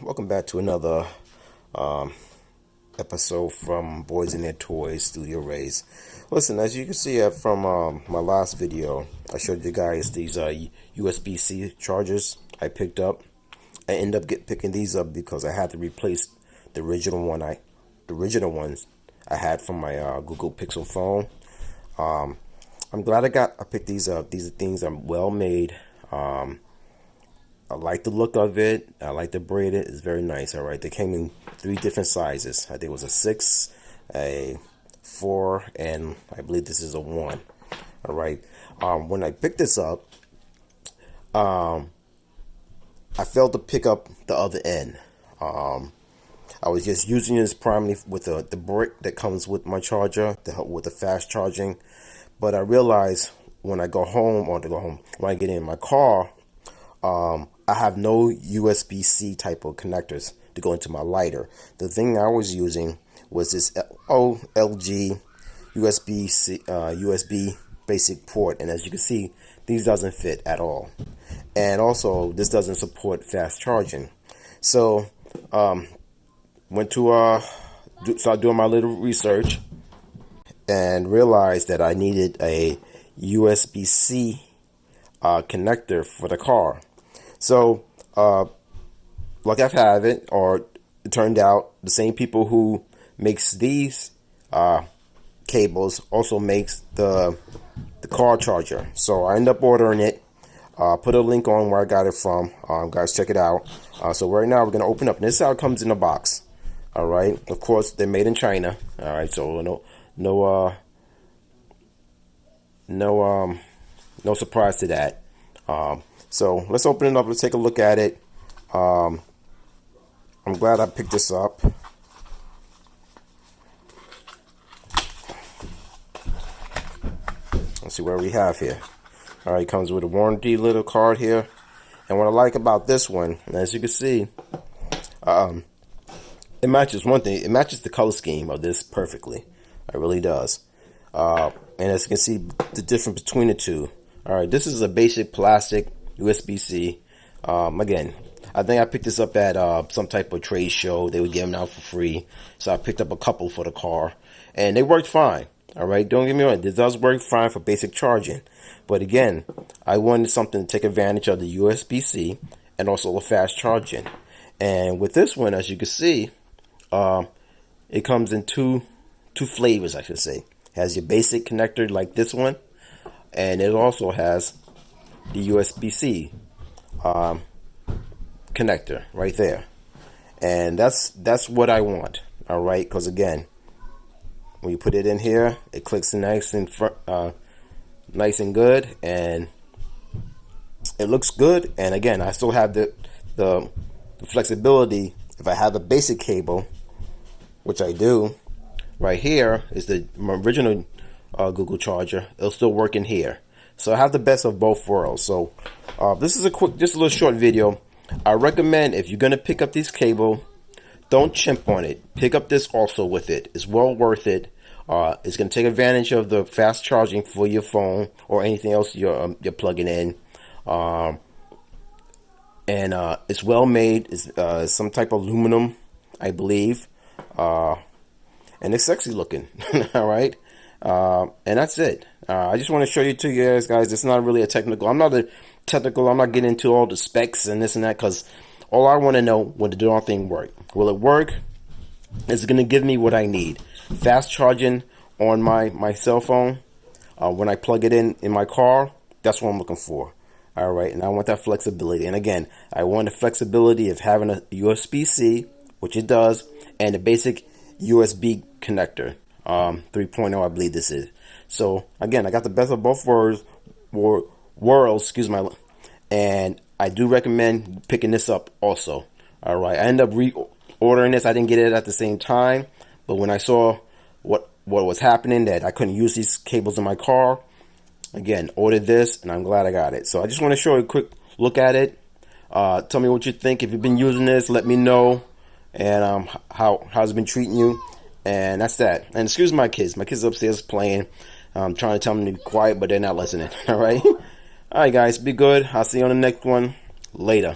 Welcome back to another um, episode from Boys and Their Toys Studio Rays. Listen, as you can see from my last video, I showed you guys these USB-C chargers I picked up. I ended up picking these up because I had to replace the original ones I had from my Google Pixel phone. I'm glad I picked these up. These things are well made. I like the look of it. I like the braid. It's very nice. All right. They came in 3 different sizes. I think it was a 6, a 4, and I believe this is a 1. All right. When I picked this up, I failed to pick up the other end. I was just using this primarily with the brick that comes with my charger to help with the fast charging. But I realized when I when I get in my car, I have no USB-C type of connectors to go into my lighter. The thing I was using was this LG USB basic port, and as you can see, these doesn't fit at all. And also, this doesn't support fast charging. So, went to start doing my little research and realized that I needed a USB-C connector for the car. So, like I've had it, or it turned out the same people who makes these cables also makes the car charger. So I end up ordering it. Put a link on where I got it from. Guys, check it out. So right now we're gonna open up, and this is how it comes in the box. All right. Of course, they're made in China. All right. So no surprise to that. So let's open it up. Let's take a look at it. I'm glad I picked this up. Let's see what we have here. All right, it comes with a warranty little card here. And what I like about this one, as you can see, it matches one thing. It matches the color scheme of this perfectly. It really does. And as you can see, the difference between the two. All right, this is a basic plastic USB-C. Again, I think I picked this up at some type of trade show. They were giving them out for free. So I picked up a couple for the car. And they worked fine. All right, don't get me wrong. This does work fine for basic charging. But again, I wanted something to take advantage of the USB-C and also the fast charging. And with this one, as you can see, it comes in two flavors, I should say. It has your basic connector like this one. And it also has the USB-C connector right there, and that's what I want. All right, because again, when you put it in here, it clicks nice and good, and it looks good. And again, I still have the flexibility. If I have a basic cable, which I do, right here is my original Google charger. It'll still work in here. So I have the best of both worlds. So this is just a little short video. I recommend, if you're gonna pick up this cable, don't chimp on it. Pick up this also with it. It's well worth it. It's gonna take advantage of the fast charging for your phone or anything else you're plugging in. And it's well made. It's some type of aluminum, I believe, and it's sexy looking. All right. And that's it. I just want to show you to you guys. It's not really a technical. I'm not getting into all the specs and this and that, because all I want to know, will the darn thing work? Will it work? Is it going to give me what I need? Fast charging on my cell phone. When I plug it in my car, that's what I'm looking for. All right. And I want that flexibility. And again, I want the flexibility of having a USB-C, which it does, and a basic USB connector. 3.0, I believe this is. So again, I got the best of both worlds, excuse my, and I do recommend picking this up also. All right, I ended up reordering this. I didn't get it at the same time, but when I saw what was happening, that I couldn't use these cables in my car, again, ordered this, and I'm glad I got it. So I just want to show you a quick look at it. Tell me what you think. If you've been using this, let me know, and how's it been treating you. And that's that. And excuse my kids. My kids upstairs playing. I'm trying to tell them to be quiet, but they're not listening. All right. All right, guys. Be good. I'll see you on the next one. Later.